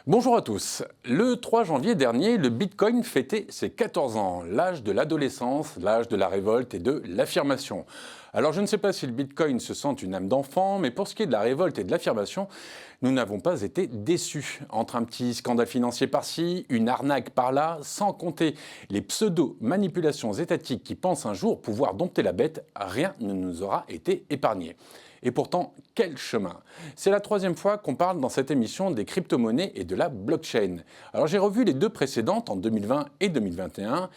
Bonjour à tous. Le 3 janvier dernier, le Bitcoin fêtait ses 14 ans, l'âge de l'adolescence, l'âge de la révolte et de l'affirmation. Alors je ne sais pas si le Bitcoin se sent une âme d'enfant, mais pour ce qui est de la révolte et de l'affirmation, nous n'avons pas été déçus. Entre un petit scandale financier par-ci, une arnaque par-là, sans compter les pseudo-manipulations étatiques qui pensent un jour pouvoir dompter la bête, rien ne nous aura été épargné. Et pourtant, quel chemin! C'est la troisième fois qu'on parle dans cette émission des crypto-monnaies et de la blockchain. Alors j'ai revu les deux précédentes en 2020 et 2021.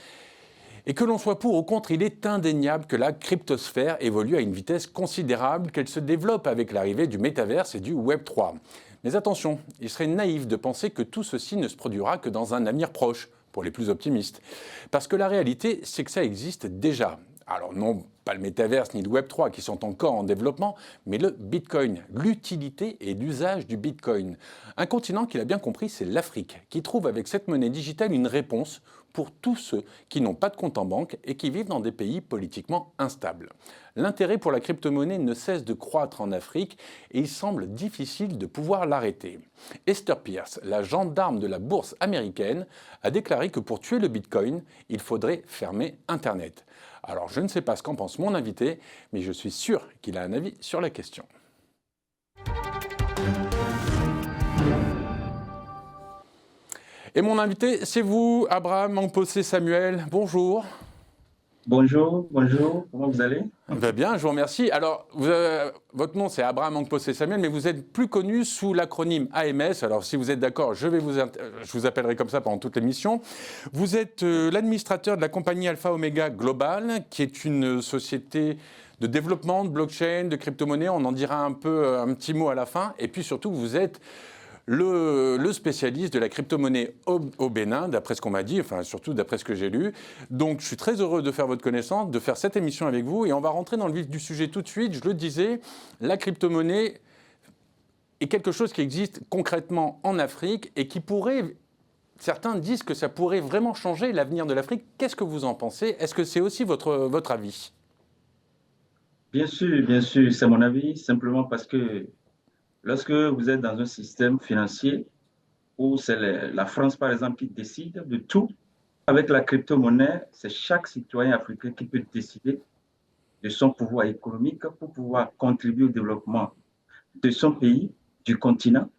Et que l'on soit pour ou contre, il est indéniable que la cryptosphère évolue à une vitesse considérable, qu'elle se développe avec l'arrivée du métaverse et du Web 3. Mais attention, il serait naïf de penser que tout ceci ne se produira que dans un avenir proche, pour les plus optimistes. Parce que la réalité, c'est que ça existe déjà. Alors non, pas le métaverse ni le Web 3 qui sont encore en développement, mais le Bitcoin, l'utilité et l'usage du Bitcoin. Un continent qu'il a bien compris, c'est l'Afrique, qui trouve avec cette monnaie digitale une réponse pour tous ceux qui n'ont pas de compte en banque et qui vivent dans des pays politiquement instables. L'intérêt pour la crypto-monnaie ne cesse de croître en Afrique et il semble difficile de pouvoir l'arrêter. Esther Pierce, la gendarme de la bourse américaine, a déclaré que pour tuer le Bitcoin, il faudrait fermer Internet. Alors je ne sais pas ce qu'en pense mon invité, mais je suis sûr qu'il a un avis sur la question. Et mon invité, c'est vous, Abraham Mamposé Samuel. Bonjour. Bonjour, bonjour, comment vous allez? Bien, je vous remercie. Alors, votre nom, c'est Abraham Mamposé Samuel, mais vous êtes plus connu sous l'acronyme AMS. Alors, si vous êtes d'accord, je vous appellerai comme ça pendant toute l'émission. Vous êtes l'administrateur de la compagnie Alpha Omega Global, qui est une société de développement de blockchain, de crypto-monnaie. On en dira un petit mot à la fin. Et puis surtout, vous êtes le spécialiste de la crypto-monnaie au Bénin, d'après ce qu'on m'a dit, enfin surtout d'après ce que j'ai lu. Donc je suis très heureux de faire votre connaissance, de faire cette émission avec vous, et on va rentrer dans le vif du sujet tout de suite. Je le disais, la crypto-monnaie est quelque chose qui existe concrètement en Afrique et qui pourrait, certains disent que ça pourrait vraiment changer l'avenir de l'Afrique. Qu'est-ce que vous en pensez? Est-ce que c'est aussi votre avis? Bien sûr, c'est mon avis, simplement parce que lorsque vous êtes dans un système financier où c'est la France, par exemple, qui décide de tout, avec la crypto-monnaie, c'est chaque citoyen africain qui peut décider de son pouvoir économique pour pouvoir contribuer au développement de son pays, du continent.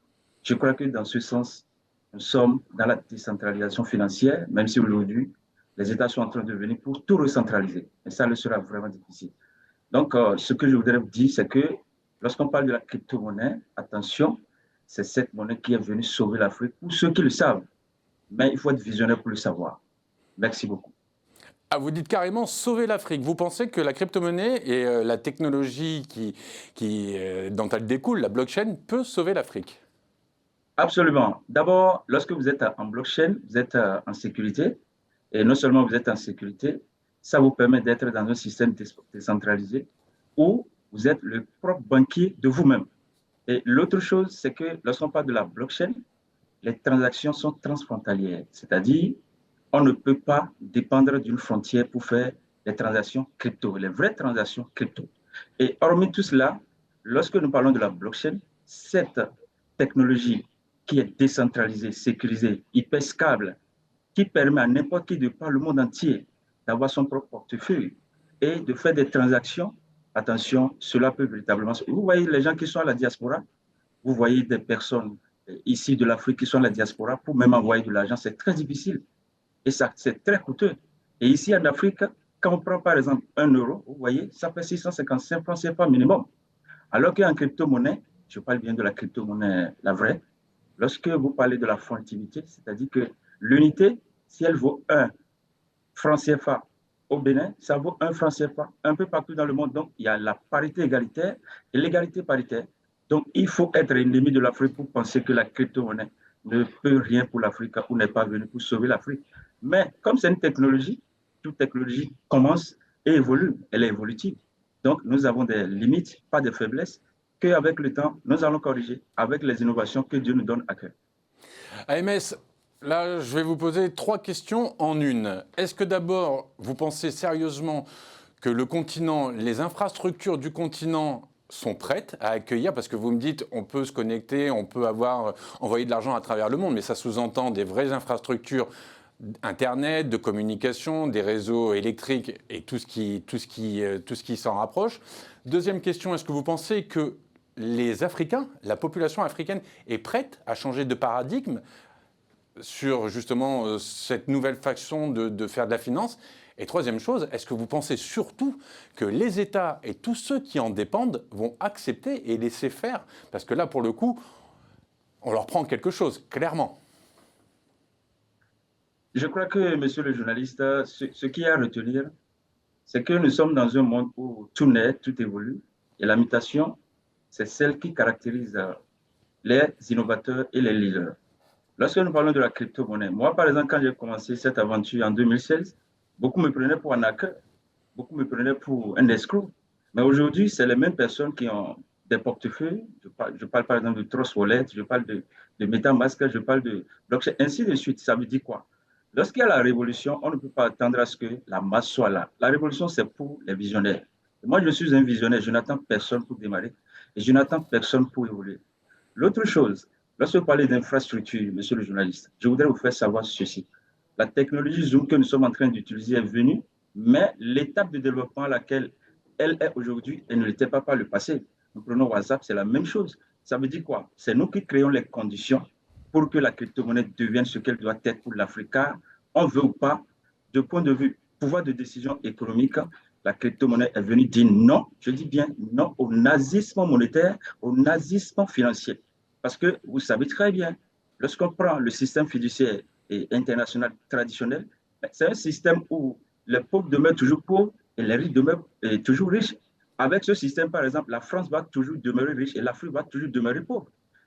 Je crois que dans ce sens, nous sommes dans la décentralisation financière, même si aujourd'hui, les États sont en train de venir pour tout recentraliser. Et ça le sera vraiment difficile. Donc, ce que je voudrais vous dire, c'est que lorsqu'on parle de la crypto-monnaie, attention, c'est cette monnaie qui est venue sauver l'Afrique, pour ceux qui le savent. Mais il faut être visionnaire pour le savoir. Merci beaucoup. Ah, vous dites carrément sauver l'Afrique. Vous pensez que la crypto-monnaie et la technologie dont elle découle, la blockchain, peut sauver l'Afrique? Absolument. D'abord, lorsque vous êtes en blockchain, vous êtes en sécurité. Et non seulement vous êtes en sécurité, ça vous permet d'être dans un système décentralisé où vous êtes le propre banquier de vous-même. Et l'autre chose, c'est que lorsqu'on parle de la blockchain, les transactions sont transfrontalières, c'est-à-dire on ne peut pas dépendre d'une frontière pour faire les transactions crypto, les vraies transactions crypto. Et hormis tout cela, lorsque nous parlons de la blockchain, cette technologie qui est décentralisée, sécurisée, hyper stable, qui permet à n'importe qui de par le monde entier d'avoir son propre portefeuille et de faire des transactions. Attention, cela peut véritablement... Vous voyez les gens qui sont à la diaspora, vous voyez des personnes ici de l'Afrique qui sont à la diaspora, pour même envoyer de l'argent, c'est très difficile et ça, c'est très coûteux. Et ici en Afrique, quand on prend par exemple 1 euro, vous voyez, ça fait 655 francs CFA minimum. Alors qu'en crypto-monnaie, je parle bien de la crypto-monnaie, la vraie, lorsque vous parlez de la fongibilité, c'est-à-dire que l'unité, si elle vaut 1 franc CFA au Bénin, ça vaut 1 franc CFA un peu partout dans le monde. Donc, il y a la parité égalitaire et l'égalité paritaire. Donc, il faut être ennemi de l'Afrique pour penser que la crypto-monnaie ne peut rien pour l'Afrique ou n'est pas venue pour sauver l'Afrique. Mais comme c'est une technologie, toute technologie commence et évolue. Elle est évolutive. Donc, nous avons des limites, pas de faiblesses, qu'avec le temps, nous allons corriger avec les innovations que Dieu nous donne à cœur. AMS, là, je vais vous poser 3 questions en une. Est-ce que d'abord, vous pensez sérieusement que le continent, les infrastructures du continent sont prêtes à accueillir, parce que vous me dites on peut se connecter, on peut envoyer de l'argent à travers le monde, mais ça sous-entend des vraies infrastructures Internet, de communication, des réseaux électriques et tout ce qui s'en rapproche. Deuxième question, est-ce que vous pensez que les Africains, la population africaine est prête à changer de paradigme sur justement cette nouvelle façon de faire de la finance? Et troisième chose, est-ce que vous pensez surtout que les États et tous ceux qui en dépendent vont accepter et laisser faire? Parce que là, pour le coup, on leur prend quelque chose, clairement. Je crois que, monsieur le journaliste, ce qu'il y a à retenir, c'est que nous sommes dans un monde où tout naît, tout évolue, et la mutation, c'est celle qui caractérise les innovateurs et les leaders. Lorsque nous parlons de la crypto-monnaie, moi, par exemple, quand j'ai commencé cette aventure en 2016, beaucoup me prenaient pour un hacker, beaucoup me prenaient pour un escroc. Mais aujourd'hui, c'est les mêmes personnes qui ont des portefeuilles. Je parle par exemple de Trust Wallet, je parle de MetaMask, je parle de blockchain, ainsi de suite. Ça veut dire quoi? Lorsqu'il y a la révolution, on ne peut pas attendre à ce que la masse soit là. La révolution, c'est pour les visionnaires. Et moi, je suis un visionnaire. Je n'attends personne pour démarrer et je n'attends personne pour évoluer. L'autre chose, lorsque vous parlez d'infrastructure, monsieur le journaliste, je voudrais vous faire savoir ceci. La technologie Zoom que nous sommes en train d'utiliser est venue, mais l'étape de développement à laquelle elle est aujourd'hui, elle ne l'était pas par le passé. Nous prenons WhatsApp, c'est la même chose. Ça veut dire quoi? C'est nous qui créons les conditions pour que la crypto-monnaie devienne ce qu'elle doit être pour l'Afrique. On veut ou pas, de point de vue pouvoir de décision économique, la crypto-monnaie est venue dire non, je dis bien non au nazisme monétaire, au nazisme financier. Parce que vous savez très bien, lorsqu'on prend le système fiduciaire et international traditionnel, c'est un système où les pauvres demeurent toujours pauvres et les riches demeurent toujours riches. Avec ce système, par exemple, la France va toujours demeurer riche et l'Afrique va toujours demeurer pauvre.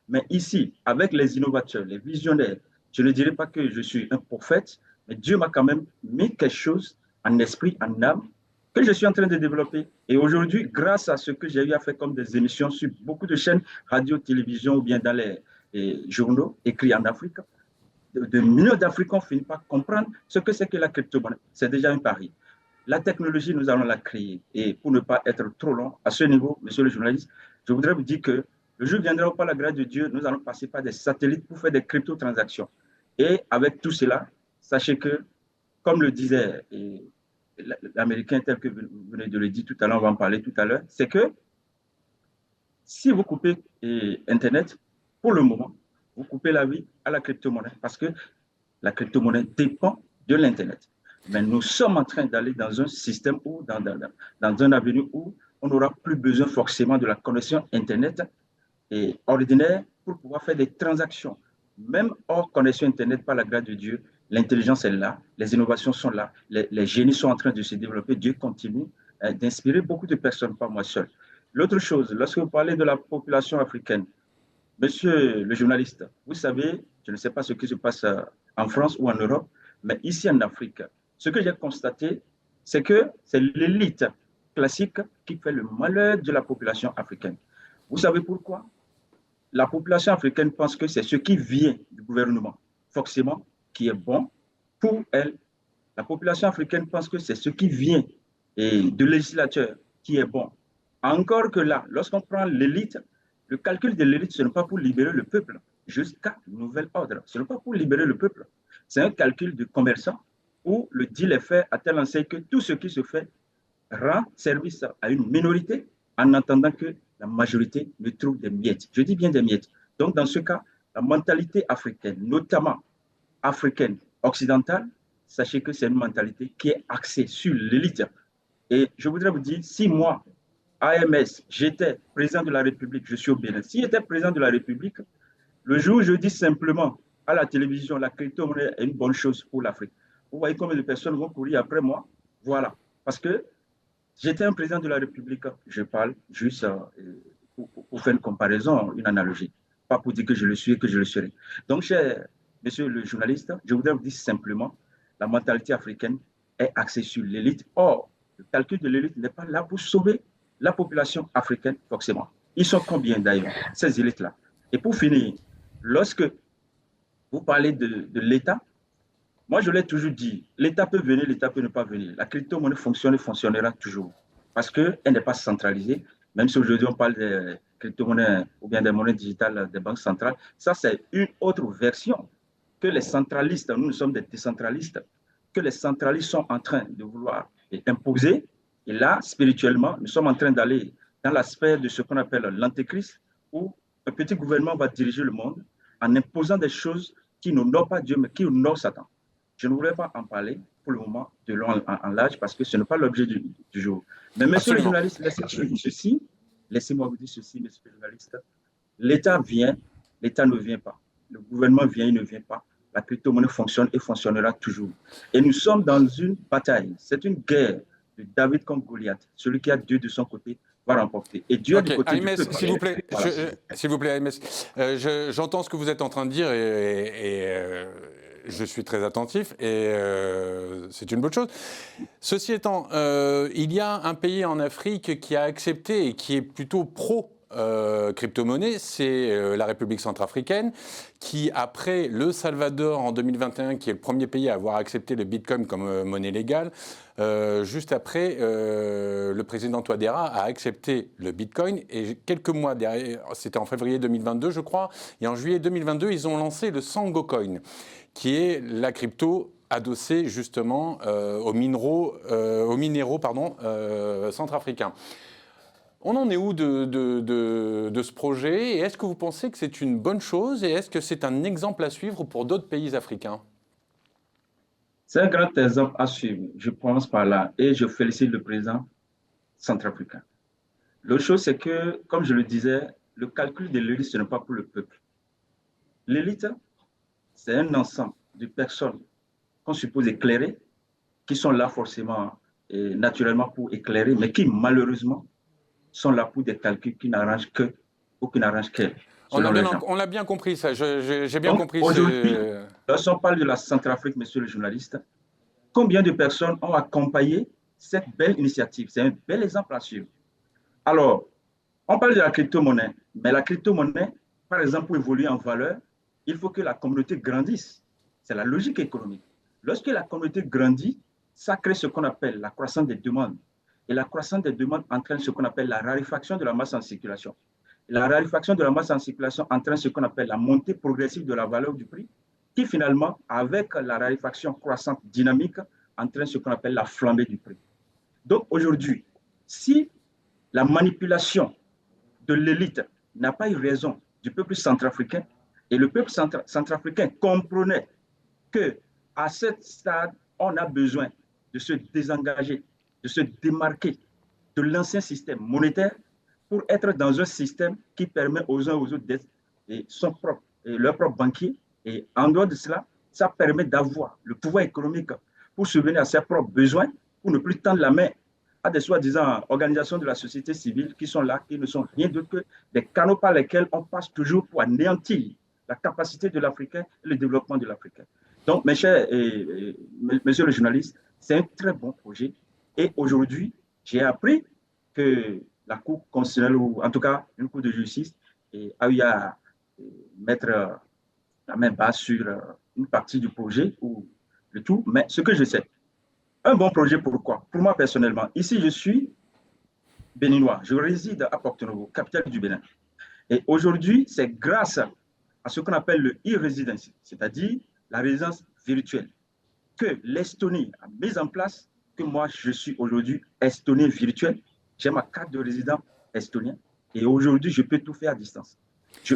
Mais ici, avec les innovateurs, les visionnaires, je ne dirais pas que je suis un prophète, mais Dieu m'a quand même mis quelque chose en esprit, en âme, que je suis en train de développer. Et aujourd'hui, grâce à ce que j'ai eu à faire comme des émissions sur beaucoup de chaînes radio, télévision ou bien dans les journaux écrits en Afrique, de millions d'Africains finissent par comprendre ce que c'est que la crypto-monnaie. C'est déjà un pari. La technologie, nous allons la créer. Et pour ne pas être trop long, à ce niveau, monsieur le journaliste, je voudrais vous dire que le jour viendra où, par la grâce de Dieu, nous allons passer par des satellites pour faire des crypto-transactions. Et avec tout cela, sachez que, comme le disait l'Américain tel que vous venez de le dire tout à l'heure, on va en parler tout à l'heure, c'est que si vous coupez Internet, pour le moment, vous coupez la vie à la crypto-monnaie parce que la crypto-monnaie dépend de l'Internet. Mais nous sommes en train d'aller dans un système ou dans un avenir où on n'aura plus besoin forcément de la connexion Internet et ordinaire pour pouvoir faire des transactions. Même hors connexion Internet, par la grâce de Dieu, l'intelligence est là, les innovations sont là, les génies sont en train de se développer. Dieu continue d'inspirer beaucoup de personnes, pas moi seul. L'autre chose, lorsque vous parlez de la population africaine, monsieur le journaliste, vous savez, je ne sais pas ce qui se passe en France ou en Europe, mais ici en Afrique, ce que j'ai constaté, c'est que c'est l'élite classique qui fait le malheur de la population africaine. Vous savez pourquoi? La population africaine pense que c'est ce qui vient du gouvernement, forcément, qui est bon pour elle. La population africaine pense que c'est ce qui vient de législateur qui est bon. Encore que là, lorsqu'on prend l'élite, le calcul de l'élite, ce n'est pas pour libérer le peuple jusqu'à nouvel ordre. Ce n'est pas pour libérer le peuple. C'est un calcul de commerçant où le deal est fait à telle enseigne que tout ce qui se fait rend service à une minorité en attendant que la majorité ne trouve des miettes. Je dis bien des miettes. Donc, dans ce cas, la mentalité africaine, notamment africaine occidentale, sachez que c'est une mentalité qui est axée sur l'élite. Et je voudrais vous dire, si moi, AMS, j'étais président de la République, je suis au Bénin, si j'étais président de la République, le jour où je dis simplement à la télévision, la crypto-monnaie est une bonne chose pour l'Afrique. Vous voyez combien de personnes vont courir après moi? Voilà. Parce que j'étais un président de la République, je parle juste pour faire une comparaison, une analogie. Pas pour dire que je le suis et que je le serai. Donc, cher monsieur le journaliste, je voudrais vous dire simplement, la mentalité africaine est axée sur l'élite. Or, le calcul de l'élite n'est pas là pour sauver la population africaine, forcément. Ils sont combien d'ailleurs, ces élites-là? Et pour finir, lorsque vous parlez de l'État, moi, je l'ai toujours dit, l'État peut venir, l'État peut ne pas venir. La crypto-monnaie fonctionne et fonctionnera toujours parce qu'elle n'est pas centralisée Même si aujourd'hui on parle des crypto-monnaies ou bien des monnaies digitales des banques centrales, ça c'est une autre version que les centralistes, nous sommes des décentralistes, que les centralistes sont en train de vouloir imposer. Et là, spirituellement, nous sommes en train d'aller dans la sphère de ce qu'on appelle l'antéchrist, où un petit gouvernement va diriger le monde en imposant des choses qui n'honorent pas Dieu, mais qui honorent Satan. Je ne voudrais pas en parler pour le moment de long en large parce que ce n'est pas l'objet du jour. Mais messieurs les Absolument. journalistes, laissez-moi vous dire ceci, messieurs les journalistes. L'État vient, l'État ne vient pas. Le gouvernement vient, il ne vient pas. La crypto-monnaie fonctionne et fonctionnera toujours. Et nous sommes dans une bataille. C'est une guerre de David contre Goliath. Celui qui a Dieu de son côté va remporter. Et Dieu est du côté du AMS, peuple. s'il vous plaît, Voilà. s'il vous plaît, AMS, j'entends ce que vous êtes en train de dire et je suis très attentif et c'est une bonne chose. Ceci étant, il y a un pays en Afrique qui a accepté et qui est plutôt pro crypto-monnaie, c'est la République centrafricaine, qui après le Salvador en 2021, qui est le premier pays à avoir accepté le Bitcoin comme monnaie légale, juste après, le président Touadéra a accepté le Bitcoin et quelques mois derrière, c'était en février 2022 je crois, et en juillet 2022 ils ont lancé le Sango Coin, qui est la crypto adossée justement aux minéraux centrafricains. On en est où de ce projet et est-ce que vous pensez que c'est une bonne chose et est-ce que c'est un exemple à suivre pour d'autres pays africains? C'est un grand exemple à suivre, je pense par là, et je félicite le président centrafricain. L'autre chose, c'est que, comme je le disais, le calcul de l'élite, ce n'est pas pour le peuple. L'élite, c'est un ensemble de personnes qu'on suppose éclairer, qui sont là forcément et naturellement pour éclairer, mais qui malheureusement sont là pour des calculs qui n'arrangent que ou qui n'arrangent qu'elles, selon les gens. On l'a bien compris ça, j'ai bien Donc compris. aujourd'hui, lorsqu'on parle de la Centrafrique, monsieur le journaliste, combien de personnes ont accompagné cette belle initiative? C'est un bel exemple à suivre. Alors, on parle de la crypto-monnaie, mais la crypto-monnaie, par exemple, pour évoluer en valeur, il faut que la communauté grandisse. C'est la logique économique. Lorsque la communauté grandit, ça crée ce qu'on appelle la croissance des demandes. Et la croissance des demandes entraîne ce qu'on appelle la raréfaction de la masse en circulation. La raréfaction de la masse en circulation entraîne ce qu'on appelle la montée progressive de la valeur du prix, qui finalement, avec la raréfaction croissante dynamique, entraîne ce qu'on appelle la flambée du prix. Donc aujourd'hui, si la manipulation de l'élite n'a pas eu raison du peuple centrafricain, et le peuple centrafricain comprenait qu'à ce stade, on a besoin de se désengager, de se démarquer de l'ancien système monétaire pour être dans un système qui permet aux uns aux autres d'être leur propre banquier. Et en dehors de cela, ça permet d'avoir le pouvoir économique pour subvenir à ses propres besoins, pour ne plus tendre la main à des soi-disant organisations de la société civile qui sont là, qui ne sont rien d'autre que des canaux par lesquels on passe toujours pour anéantir la capacité de l'Africain et le développement de l'Africain. Donc, mes chers messieurs les journalistes, c'est un très bon projet. Et aujourd'hui, j'ai appris que la Cour constitutionnelle, ou en tout cas une Cour de justice, a eu à mettre la main basse sur une partie du projet ou le tout. Mais ce que je sais, un bon projet, pourquoi? Pour moi personnellement, ici je suis béninois, je réside à Porto-Novo, capitale du Bénin. Et aujourd'hui, c'est grâce à ce qu'on appelle le e-residence, c'est-à-dire la résidence virtuelle, que l'Estonie a mis en place, que moi je suis aujourd'hui estonien virtuel. J'ai ma carte de résident estonien et aujourd'hui je peux tout faire à distance. Je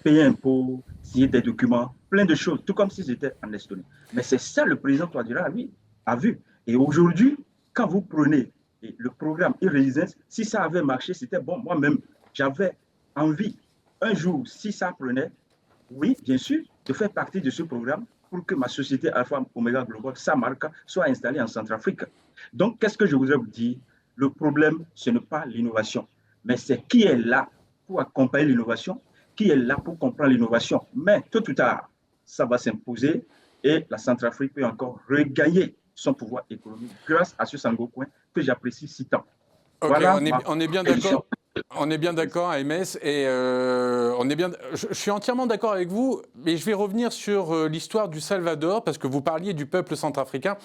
paye un impôt, signer des documents, plein de choses, tout comme si j'étais en Estonie. Mais c'est ça le président Touadéra, lui, a vu. Et aujourd'hui, quand vous prenez le programme e-résidence, si ça avait marché, c'était bon. Moi-même, j'avais envie, un jour, si ça prenait, oui, bien sûr, de faire partie de ce programme pour que ma société Alpha Omega Global, sa marque, soit installée en Centrafrique. Donc, qu'est-ce que je voudrais vous dire? Le problème, ce n'est pas l'innovation, mais c'est qui est là pour accompagner l'innovation, qui est là pour comprendre l'innovation. Mais tôt ou tard, ça va s'imposer et la Centrafrique peut encore regagner son pouvoir économique grâce à ce Sango Coin que j'apprécie si tant. Ok, Voilà on est bien d'accord. On est bien d'accord, AMS, et je suis entièrement d'accord avec vous, mais je vais revenir sur l'histoire du Salvador, parce que vous parliez du peuple centrafricain.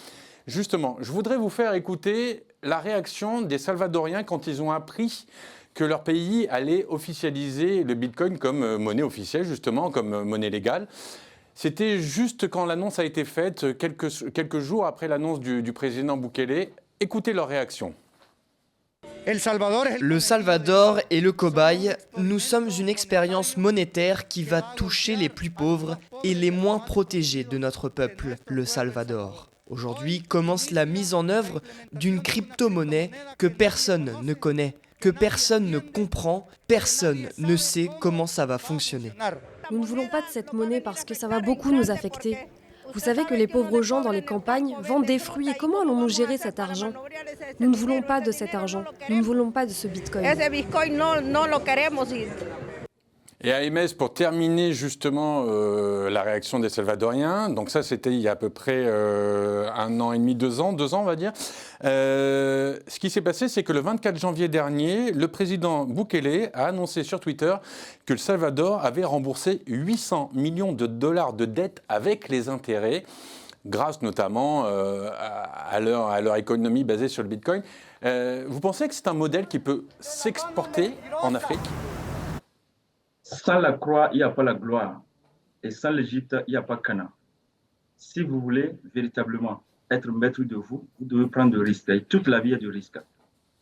Justement, je voudrais vous faire écouter la réaction des Salvadoriens quand ils ont appris que leur pays allait officialiser le Bitcoin comme monnaie officielle, justement, comme monnaie légale. C'était juste quand l'annonce a été faite, quelques jours après l'annonce du président Bukele. Écoutez leur réaction. Le Salvador est le cobaye. Nous sommes une expérience monétaire qui va toucher les plus pauvres et les moins protégés de notre peuple, le Salvador. Aujourd'hui commence la mise en œuvre d'une crypto-monnaie que personne ne connaît, que personne ne comprend, personne ne sait comment ça va fonctionner. Nous ne voulons pas de cette monnaie parce que ça va beaucoup nous affecter. Vous savez que les pauvres gens dans les campagnes vendent des fruits et comment allons-nous gérer cet argent? Nous ne voulons pas de cet argent, nous ne voulons pas de ce Bitcoin. Et AMS, pour terminer justement la réaction des Salvadoriens, donc ça c'était il y a à peu près 1 an et demi, 2 ans on va dire. Ce qui s'est passé, c'est que le 24 janvier dernier, le président Bukele a annoncé sur Twitter que le Salvador avait remboursé 800 millions de dollars de dettes avec les intérêts, grâce notamment à leur économie basée sur le Bitcoin. Vous pensez que c'est un modèle qui peut s'exporter en Afrique ? Sans la croix, il n'y a pas la gloire. Et sans l'Égypte, il n'y a pas Canaan. Si vous voulez véritablement être maître de vous, vous devez prendre des risques. Et toute la vie, il y a des risques.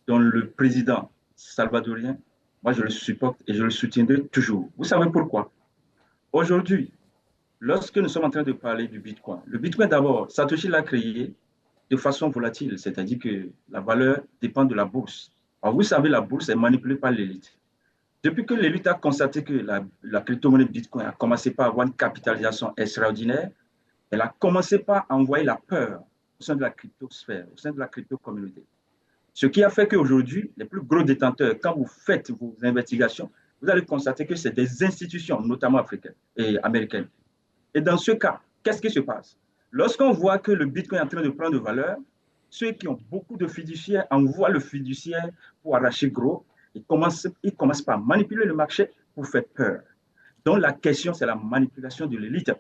Donc le président salvadorien, moi je le supporte et je le soutiendrai toujours. Vous savez pourquoi? Aujourd'hui, lorsque nous sommes en train de parler du Bitcoin, le Bitcoin d'abord, Satoshi l'a créé de façon volatile, c'est-à-dire que la valeur dépend de la bourse. Alors vous savez, la bourse est manipulée par l'élite. Depuis que l'élite a constaté que la crypto-monnaie Bitcoin a commencé par avoir une capitalisation extraordinaire, elle a commencé par envoyer la peur au sein de la cryptosphère, au sein de la crypto-communauté. Ce qui a fait qu'aujourd'hui, les plus gros détenteurs, quand vous faites vos investigations, vous allez constater que c'est des institutions, notamment africaines et américaines. Et dans ce cas, qu'est-ce qui se passe? Lorsqu'on voit que le Bitcoin est en train de prendre de valeur, ceux qui ont beaucoup de fiduciaires envoient le fiduciaire pour arracher gros. Ils commencent par manipuler le marché pour faire peur. Donc la question, c'est la manipulation de l'élite.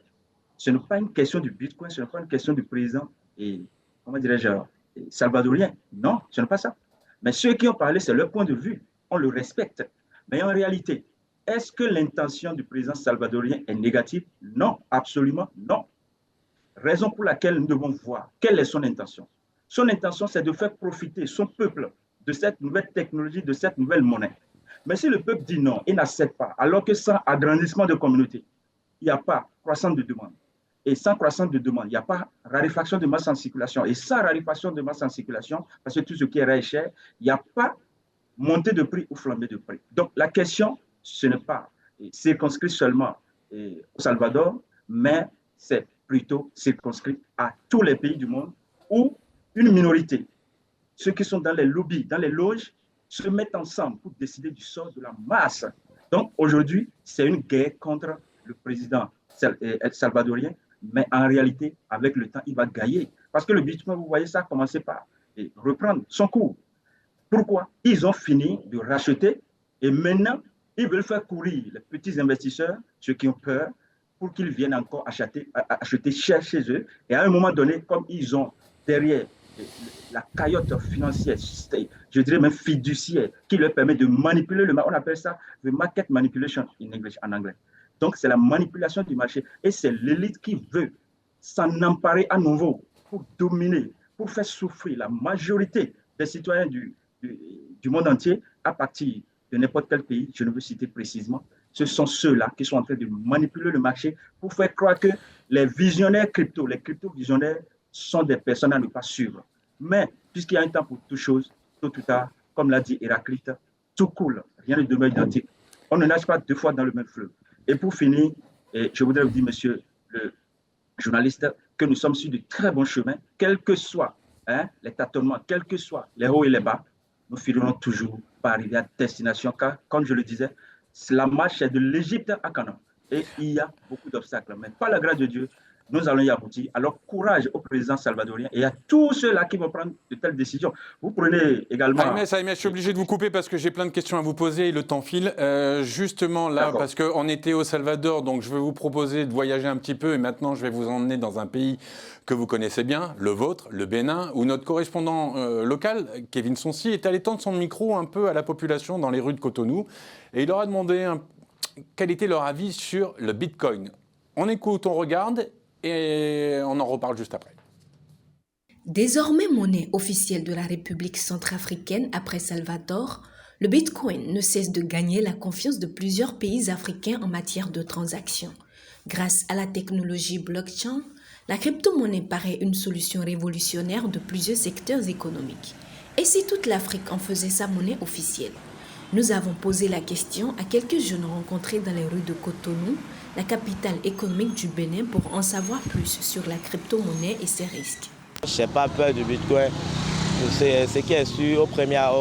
Ce n'est pas une question du Bitcoin, ce n'est pas une question du président et, comment dirais-je, salvadorien. Non, ce n'est pas ça. Mais ceux qui ont parlé, c'est leur point de vue. On le respecte. Mais en réalité, est-ce que l'intention du président salvadorien est négative? Non, absolument non. Raison pour laquelle nous devons voir quelle est son intention. Son intention, c'est de faire profiter son peuple de cette nouvelle technologie, de cette nouvelle monnaie. Mais si le peuple dit non, il n'accepte pas, alors que sans agrandissement de communauté, il n'y a pas croissance de demande. Et sans croissance de demande, il n'y a pas raréfaction de masse en circulation. Et sans raréfaction de masse en circulation, parce que tout ce qui est rare est cher, il n'y a pas montée de prix ou flambée de prix. Donc la question, ce n'est pas circonscrit seulement au Salvador, mais c'est plutôt circonscrit à tous les pays du monde où une minorité, ceux qui sont dans les lobbies, dans les loges, se mettent ensemble pour décider du sort de la masse. Donc aujourd'hui, c'est une guerre contre le président salvadorien, mais en réalité, avec le temps, il va gagner. Parce que le Bitcoin, vous voyez, ça a commencé par reprendre son cours. Pourquoi? Ils ont fini de racheter et maintenant, ils veulent faire courir les petits investisseurs, ceux qui ont peur, pour qu'ils viennent encore acheter cher chez eux. Et à un moment donné, comme ils ont derrière la caillotte financière, je dirais même fiduciaire, qui leur permet de manipuler le marché. On appelle ça the market manipulation en anglais. Donc, c'est la manipulation du marché. Et c'est l'élite qui veut s'en emparer à nouveau pour dominer, pour faire souffrir la majorité des citoyens du monde entier à partir de n'importe quel pays. Je ne veux citer précisément. Ce sont ceux-là qui sont en train de manipuler le marché pour faire croire que les visionnaires crypto, les crypto-visionnaires sont des personnes à ne pas suivre. Mais puisqu'il y a un temps pour toute chose, tôt ou tard, comme l'a dit Héraclite, tout coule, rien ne demeure identique. On ne nage pas 2 fois dans le même fleuve. Et pour finir, je voudrais vous dire, monsieur le journaliste, que nous sommes sur de très bons chemins, quels que soient les tâtonnements, quels que soient les hauts et les bas, nous finirons toujours par arriver à destination, car, comme je le disais, la marche est de l'Égypte à Canaan. Et il y a beaucoup d'obstacles, mais par la grâce de Dieu, nous allons y aboutir. Alors, courage au président salvadorien et à tous ceux-là qui vont prendre de telles décisions. Vous prenez également... Aimé, je suis obligé de vous couper parce que j'ai plein de questions à vous poser et le temps file. Justement là, parce qu'on était au Salvador, donc je vais vous proposer de voyager un petit peu et maintenant je vais vous emmener dans un pays que vous connaissez bien, le vôtre, le Bénin, où notre correspondant local, Kevin Sonsi, est allé tendre son micro un peu à la population dans les rues de Cotonou et il leur a demandé quel était leur avis sur le Bitcoin. On écoute, on regarde et on en reparle juste après. Désormais monnaie officielle de la République centrafricaine après Salvador, le Bitcoin ne cesse de gagner la confiance de plusieurs pays africains en matière de transactions. Grâce à la technologie blockchain, la crypto-monnaie paraît une solution révolutionnaire de plusieurs secteurs économiques. Et si toute l'Afrique en faisait sa monnaie officielle? Nous avons posé la question à quelques jeunes rencontrés dans les rues de Cotonou, la capitale économique du Bénin, pour en savoir plus sur la crypto-monnaie et ses risques. Je n'ai pas peur du Bitcoin. Ce qui est sûr,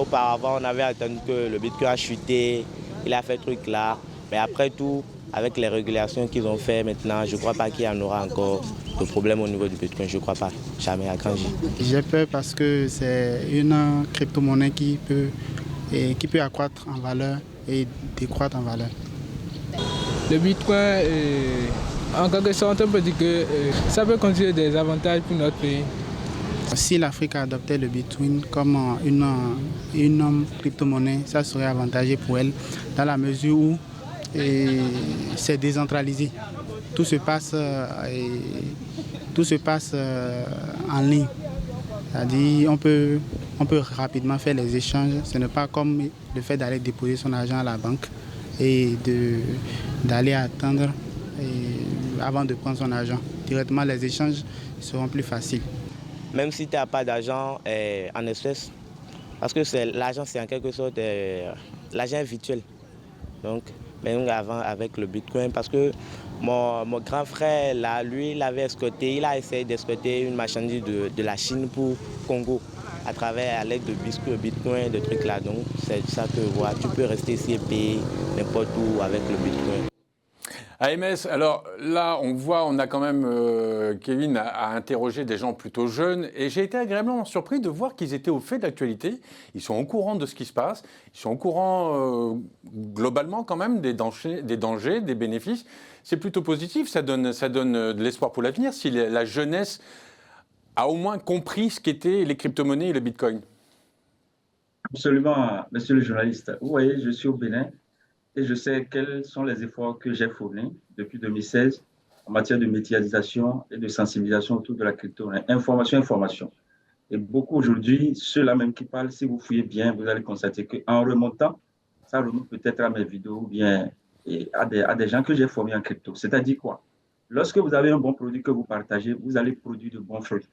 auparavant, on avait entendu que le Bitcoin a chuté, il a fait truc là. Mais après tout, avec les régulations qu'ils ont fait maintenant, je ne crois pas qu'il y en aura encore de problème au niveau du Bitcoin. Je ne crois pas, jamais à Kanji. J'ai peur parce que c'est une crypto-monnaie qui peut accroître en valeur et décroître en valeur. Le Bitcoin, en quelque sorte, on peut dire que ça peut constituer des avantages pour notre pays. Si l'Afrique adoptait le Bitcoin comme une crypto-monnaie, ça serait avantageux pour elle dans la mesure où c'est décentralisé. Tout se passe en ligne. C'est-à-dire on peut rapidement faire les échanges. Ce n'est pas comme le fait d'aller déposer son argent à la banque et d'aller attendre avant de prendre son argent. Directement, les échanges seront plus faciles. Même si tu n'as pas d'argent en espèces, parce que l'argent, c'est en quelque sorte l'argent virtuel. Donc, même avant avec le Bitcoin, parce que mon grand frère, là, lui, il a essayé d'escorter une marchandise de la Chine pour Congo à l'aide de Bitcoin, de trucs là. Donc, c'est ça que voilà, tu peux rester ici et payer n'importe où avec le Bitcoin. AMS, alors là, on a quand même, Kevin a interrogé des gens plutôt jeunes et j'ai été agréablement surpris de voir qu'ils étaient au fait de l'actualité. Ils sont au courant de ce qui se passe, ils sont au courant globalement quand même des dangers, des bénéfices. C'est plutôt positif, ça donne de l'espoir pour l'avenir si la jeunesse a au moins compris ce qu'étaient les crypto-monnaies et le Bitcoin. Absolument, monsieur le journaliste. Vous voyez, je suis au Bénin. Et je sais quels sont les efforts que j'ai fournis depuis 2016 en matière de médiatisation et de sensibilisation autour de la crypto-monnaie. Information. Et beaucoup aujourd'hui, ceux-là même qui parlent, si vous fouillez bien, vous allez constater qu'en remontant, ça remonte peut-être à mes vidéos ou bien à des gens que j'ai formés en crypto. C'est-à-dire quoi? Lorsque vous avez un bon produit que vous partagez, vous allez produire de bons fruits.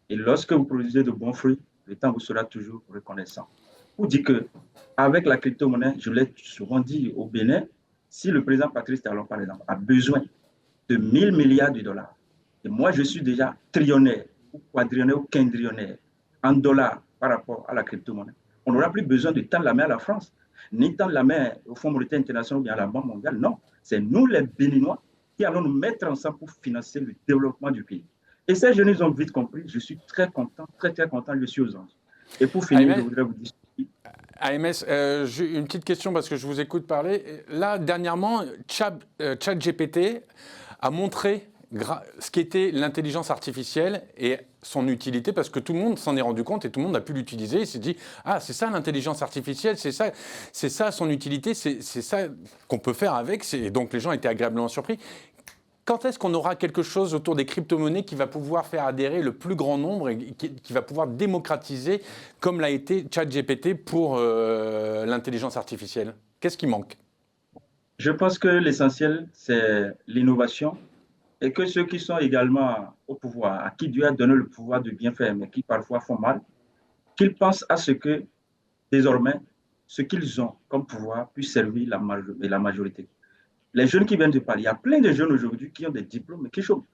Et lorsque vous produisez de bons fruits, le temps vous sera toujours reconnaissant. Vous dites qu'avec la crypto-monnaie, je l'ai souvent dit au Bénin, si le président Patrice Talon, par exemple, a besoin de 1000 milliards de dollars, et moi je suis déjà trillionnaire, ou quadrillionnaire, ou quintrillionnaire en dollars par rapport à la crypto-monnaie, on n'aura plus besoin de tendre la main à la France, ni tendre la main au Fonds monétaire international ou bien à la Banque mondiale. Non, c'est nous les Béninois qui allons nous mettre ensemble pour financer le développement du pays. Et ces jeunes, ils ont vite compris. Je suis très content, très content, je suis aux anges. Et pour finir, je voudrais vous dire... AMS, j'ai une petite question parce que je vous écoute parler. Là, dernièrement, ChatGPT a montré ce qu'était l'intelligence artificielle et son utilité, parce que tout le monde s'en est rendu compte et tout le monde a pu l'utiliser. Il s'est dit, ah, c'est ça l'intelligence artificielle, c'est ça son utilité, c'est ça qu'on peut faire avec. Et donc les gens étaient agréablement surpris. Quand est-ce qu'on aura quelque chose autour des crypto-monnaies qui va pouvoir faire adhérer le plus grand nombre et qui va pouvoir démocratiser, comme l'a été ChatGPT pour l'intelligence artificielle? Qu'est-ce qui manque? Je pense que l'essentiel, c'est l'innovation et que ceux qui sont également au pouvoir, à qui Dieu a donné le pouvoir de bien faire, mais qui parfois font mal, qu'ils pensent à ce que, désormais, ce qu'ils ont comme pouvoir puisse servir la majorité. Les jeunes qui viennent de parler, il y a plein de jeunes aujourd'hui qui ont des diplômes et qui chôment.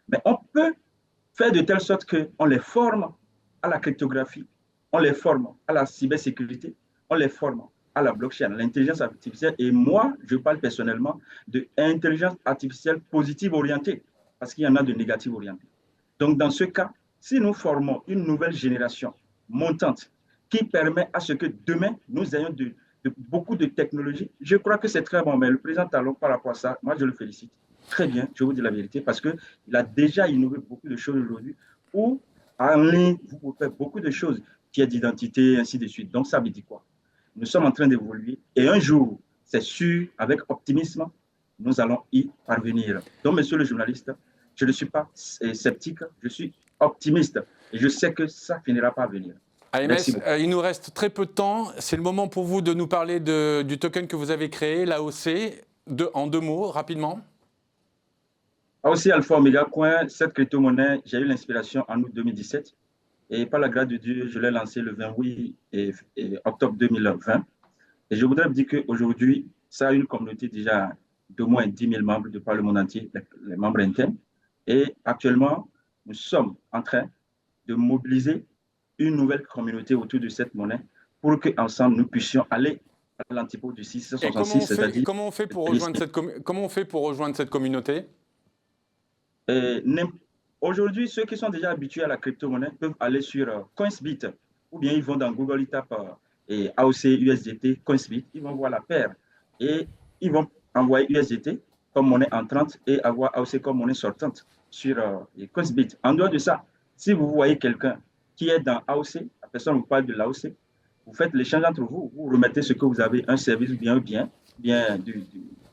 Mais on peut faire de telle sorte qu'on les forme à la cryptographie, on les forme à la cybersécurité, on les forme à la blockchain, à l'intelligence artificielle. Et moi, je parle personnellement de intelligence artificielle positive orientée. parce qu'il y en a de négatifs orientés. Donc, dans ce cas, si nous formons une nouvelle génération montante qui permet à ce que demain, nous ayons beaucoup de technologies, je crois que c'est très bon. Mais le président Talon, par rapport à ça, moi, je le félicite. Très bien, je vous dis la vérité, parce qu'il a déjà innové beaucoup de choses aujourd'hui, où en ligne, vous pouvez faire beaucoup de choses, pièces d'identité, ainsi de suite. Donc, ça veut dire quoi? Nous sommes en train d'évoluer et un jour, c'est sûr, avec optimisme, nous allons y parvenir. Donc, monsieur le journaliste, je ne suis pas sceptique, je suis optimiste et je sais que ça finira par venir. AMS, il nous reste très peu de temps. C'est le moment pour vous de nous parler du token que vous avez créé, l'AOC, en 2 mots, rapidement. AOC Alpha Omega Coin, cette crypto-monnaie, j'ai eu l'inspiration en août 2017 et par la grâce de Dieu, je l'ai lancé le 28 octobre 2020. Et je voudrais vous dire qu'aujourd'hui, ça a une communauté déjà d'au moins 10 000 membres de par le monde entier, les membres internes. Et actuellement, nous sommes en train de mobiliser une nouvelle communauté autour de cette monnaie pour qu'ensemble, nous puissions aller à l'antipode du 666, c'est-à-dire... Comment on fait pour rejoindre cette communauté? Aujourd'hui, ceux qui sont déjà habitués à la crypto-monnaie peuvent aller sur Coinsbit ou bien ils vont dans Google, ils tapent AOC USDT Coinsbit, ils vont voir la paire et ils vont envoyer USDT comme monnaie entrante et avoir AOC comme monnaie sortante sur Coinsbit. En dehors de ça, si vous voyez quelqu'un qui est dans AOC, la personne vous parle de l'AOC, vous faites l'échange entre vous, vous remettez ce que vous avez, un service ou bien un bien du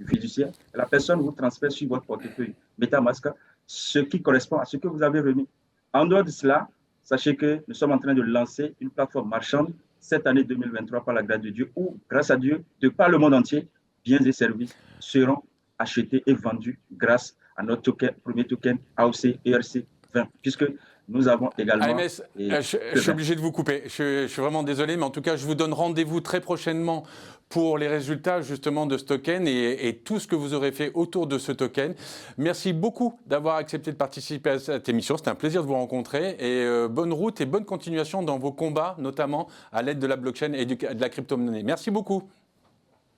fiduciaire, et la personne vous transfère sur votre portefeuille MetaMask ce qui correspond à ce que vous avez remis. En dehors de cela, sachez que nous sommes en train de lancer une plateforme marchande cette année 2023 par la grâce de Dieu, où, grâce à Dieu, de par le monde entier, biens et services seront achetés et vendus grâce à notre token, premier token AOC ERC 20, puisque nous avons également... AMS, je suis obligé de vous couper. Je suis vraiment désolé, mais en tout cas, je vous donne rendez-vous très prochainement pour les résultats justement de ce token et tout ce que vous aurez fait autour de ce token. Merci beaucoup d'avoir accepté de participer à cette émission. C'était un plaisir de vous rencontrer et bonne route et bonne continuation dans vos combats, notamment à l'aide de la blockchain et de la crypto-monnaie. Merci beaucoup.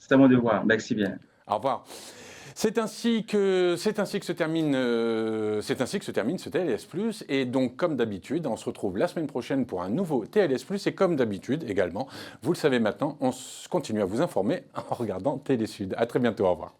C'est à mon devoir. Merci bien. Au revoir. C'est ainsi que se termine ce TLS+. Et donc, comme d'habitude, on se retrouve la semaine prochaine pour un nouveau TLS+. Et comme d'habitude également, vous le savez maintenant, on continue à vous informer en regardant Télé Sud. À très bientôt, au revoir.